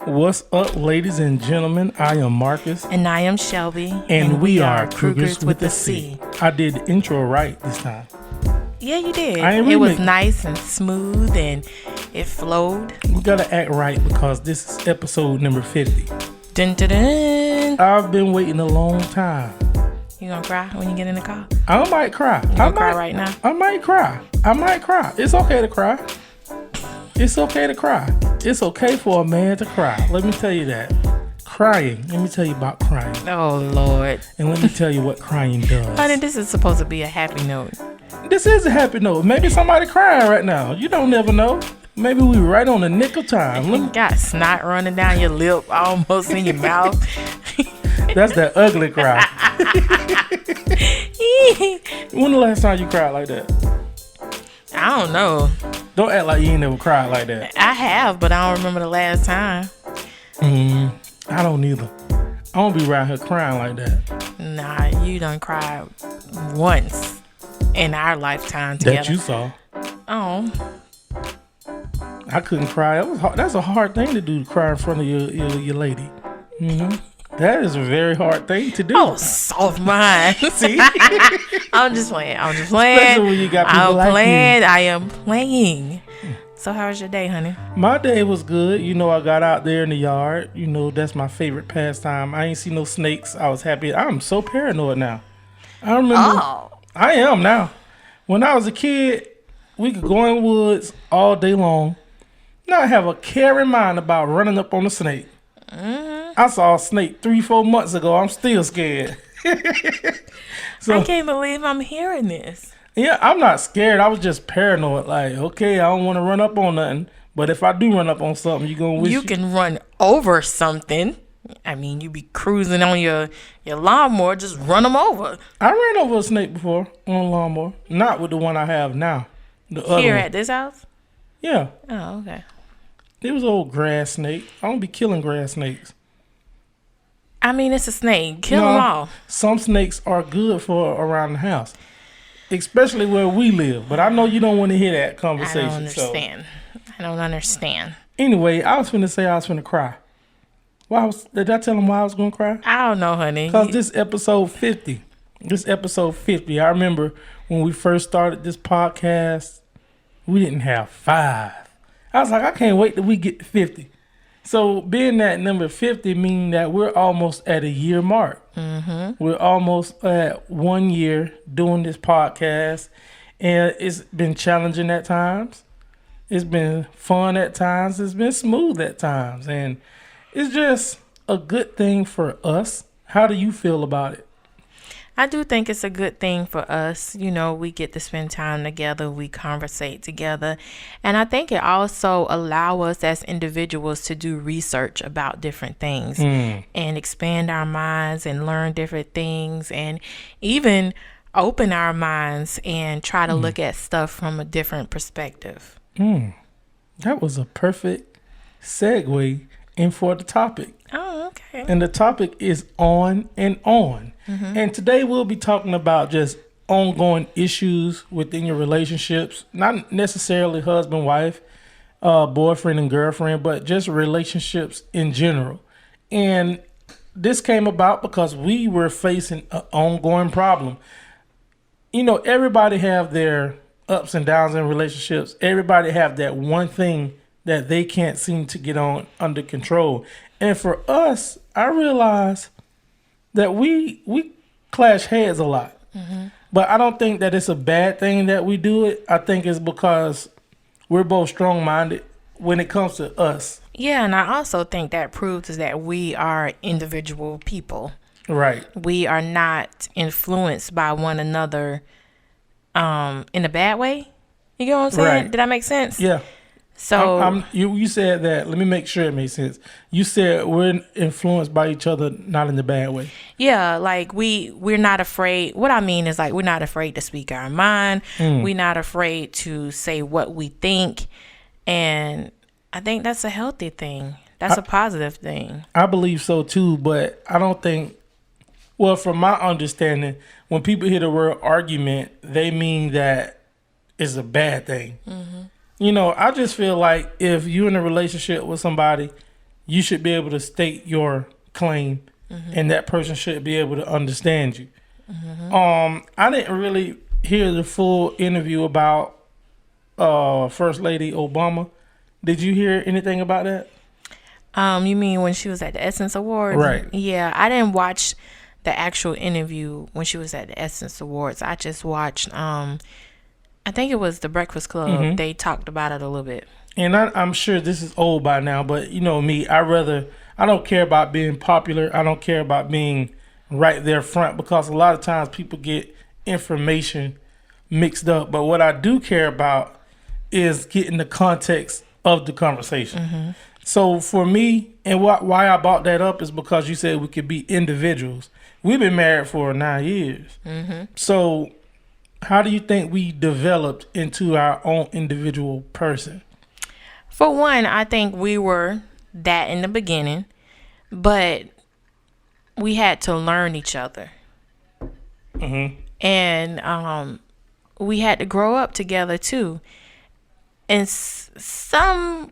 What's up, ladies and gentlemen? I am Marcus. And I am Shelby. And we are Crugers with a C. I did the intro right this time. Yeah, you did. It was nice and smooth and it flowed. We gotta act right because this is episode number 50. Dun, dun, dun. I've been waiting a long time. You gonna cry when you get in the car? I might cry. You gonna cry right now? I might cry. It's okay to cry. It's okay to cry. It's okay for a man to cry. Let me tell you that. Crying. Let me tell you about crying. Oh, Lord. And let me tell you what crying does. Honey, this is supposed to be a happy note. This is a happy note. Maybe somebody crying right now. You don't never know. Maybe we right on the nick of time. You got snot running down your lip, almost in your mouth. That's that ugly cry. When the last time you cried like that? I don't know. Don't act like you ain't never cried like that. I have, but I don't remember the last time. I don't either. I don't be around here crying like that. Nah, you done cried once in our lifetime together. That you saw. Oh. I couldn't cry. That was hard. That's a hard thing to do, to cry in front of your lady. That is a very hard thing to do. Oh, soft mind. See? I'm just playing. Especially when you got people like you. I am playing. So how was your day, honey? My day was good. You know, I got out there in the yard. You know, that's my favorite pastime. I ain't see no snakes. I was happy. I'm so paranoid now. I remember. Oh. I am now. When I was a kid, we could go in the woods all day long, not have a care in mind about running up on a snake. I saw a snake 3-4 months ago. I'm still scared. So, I can't believe I'm hearing this. Yeah, I'm not scared. I was just paranoid. Like, okay, I don't want to run up on nothing. But if I do run up on something, you're going to wish you can run over something. I mean, you be cruising on your lawnmower, just run them over. I ran over a snake before on a lawnmower. Not with the one I have now. The other Here one. at this house? Yeah. Oh, okay. It was an old grass snake. I don't be killing grass snakes. I mean, it's a snake. Kill them all. Some snakes are good for around the house, especially where we live. But I know you don't want to hear that conversation. I don't understand. Anyway, I was finna say I was finna cry. Did I tell him why I was gonna cry? I don't know, honey. Because this episode 50. I remember when we first started this podcast, we didn't have 5. I was like, I can't wait till we get to 50. So being that number 50 means that we're almost at a year mark. We're almost at 1 year doing this podcast. And it's been challenging at times. It's been fun at times. It's been smooth at times. And it's just a good thing for us. How do you feel about it? I do think it's a good thing for us. You know, we get to spend time together. We conversate together. And I think it also allows us as individuals to do research about different things and expand our minds and learn different things and even open our minds and try to look at stuff from a different perspective. That was a perfect segue in for the topic. Oh, okay. And the topic is on and on. And today we'll be talking about just ongoing issues within your relationships, not necessarily husband, wife, boyfriend and girlfriend, but just relationships in general. And this came about because we were facing an ongoing problem. You know, everybody have their ups and downs in relationships. Everybody have that one thing that they can't seem to get on under control. And for us, I realized that we clash heads a lot. But I don't think that it's a bad thing that we do it. I think it's because we're both strong-minded when it comes to us. Yeah, and I also think that proves that we are individual people. Right. We are not influenced by one another in a bad way. You know what I'm saying? Right. Did that make sense? Yeah. So you said that. Let me make sure it makes sense. You said we're influenced by each other, not in the bad way. Yeah, like we're not afraid. What I mean is, like, we're not afraid to speak our mind. We're not afraid to say what we think, and I think that's a healthy thing. That's a positive thing. I believe so too, but I don't think. Well, from my understanding, when people hear the word argument, they mean that it's a bad thing. You know, I just feel like if you're in a relationship with somebody you should be able to state your claim, and that person should be able to understand you. I didn't really hear the full interview about First Lady Obama. Did you hear anything about that? You mean when she was at the Essence Awards? Right. Yeah, I didn't watch the actual interview when she was at the Essence Awards. I just watched, I think it was the Breakfast Club. They talked about it a little bit. And I'm sure this is old by now, but you know me, I don't care about being popular. I don't care about being right there front, because a lot of times people get information mixed up. But what I do care about is getting the context of the conversation. So for me, and why I brought that up is because you said we could be individuals. We've been married for 9 years. So how do you think we developed into our own individual person? For one, I think we were that in the beginning, but we had to learn each other. And we had to grow up together too. And some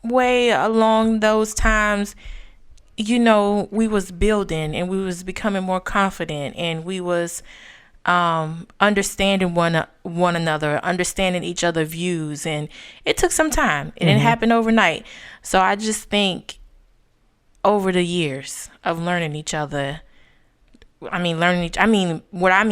way along those times, you know, we was building and we was becoming more confident, and we was understanding one another, understanding each other's views, and it took some time. It didn't happen overnight. So I just think over the years of learning each other, what I mean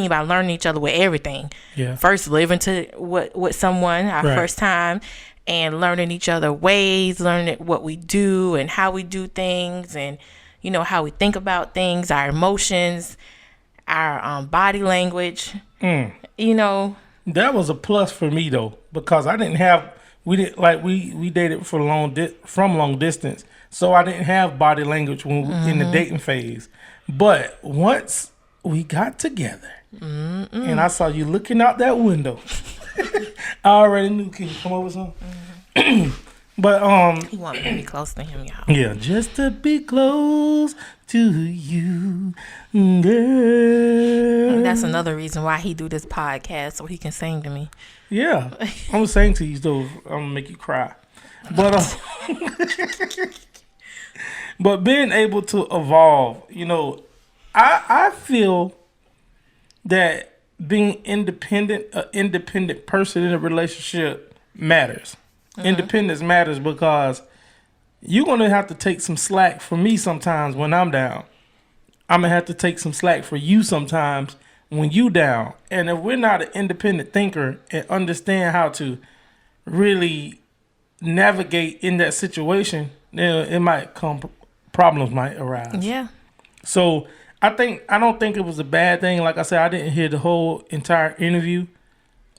by learning each other with everything. Yeah. First living with someone our first time, and learning each other ways, learning what we do and how we do things, and you know how we think about things, our emotions, our body language. You know, that was a plus for me though, because we dated for long distance, so I didn't have body language when in the dating phase. But once we got together, and I saw you looking out that window, I already knew. Can you come over some? But he want me to be close to him, y'all. Yeah, just to be close to you, girl. And that's another reason why he do this podcast, so he can sing to me. Yeah, I'm gonna sing to you though. I'm gonna make you cry. But but being able to evolve, you know, I feel that being an independent person in a relationship matters. Independence matters, because you're going to have to take some slack for me sometimes when I'm down. I'm going to have to take some slack for you sometimes when you down. And if we're not an independent thinker and understand how to really navigate in that situation, then it might problems might arise. Yeah. So I don't think it was a bad thing. Like I said, I didn't hear the whole entire interview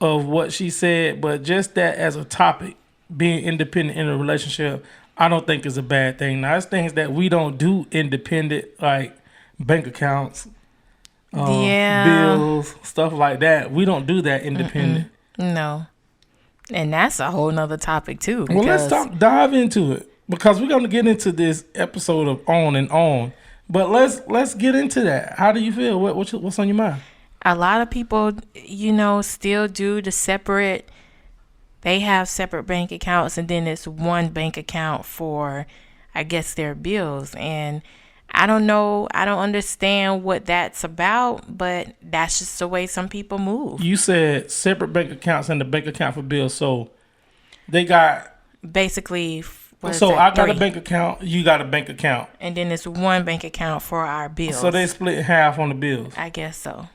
of what she said, but just that as a topic, being independent in a relationship, I don't think is a bad thing. Now, it's things that we don't do independent, like bank accounts, bills, stuff like that. We don't do that independent. No. And that's a whole nother topic too. Well, let's dive into it, because we're going to get into this episode of On and On. But let's get into that. How do you feel? What's on your mind? A lot of people, you know, still do the separate. They have separate bank accounts, and then it's one bank account for, I guess, their bills. And I don't know. I don't understand what that's about, but that's just the way some people move. You said separate bank accounts and the bank account for bills. So they got basically. So I got a bank account. You got a bank account. And then it's one bank account for our bills. So they split half on the bills. I guess so.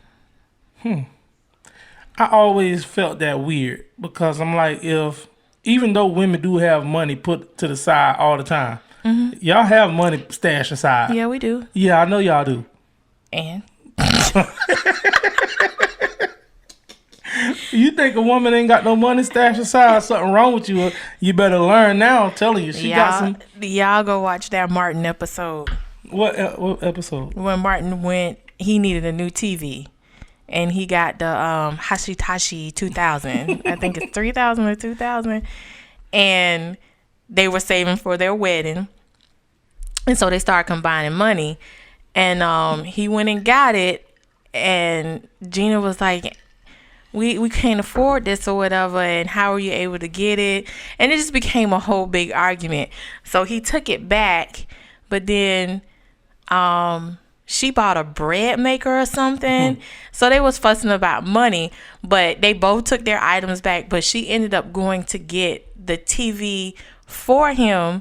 I always felt that weird, because I'm like, even though women do have money put to the side all the time, y'all have money stashed aside. Yeah, we do. Yeah, I know y'all do. And you think a woman ain't got no money stashed aside, something wrong with you? You better learn now. I'm telling you, got some. Y'all go watch that Martin episode. What episode? When Martin he needed a new TV. And he got the Hashitashi 2000. I think it's 3000 or 2000. And they were saving for their wedding. And so they started combining money. And he went and got it. And Gina was like, we can't afford this or whatever, and how are you able to get it? And it just became a whole big argument. So he took it back, but then she bought a bread maker or something. So they was fussing about money, but they both took their items back. But she ended up going to get the TV for him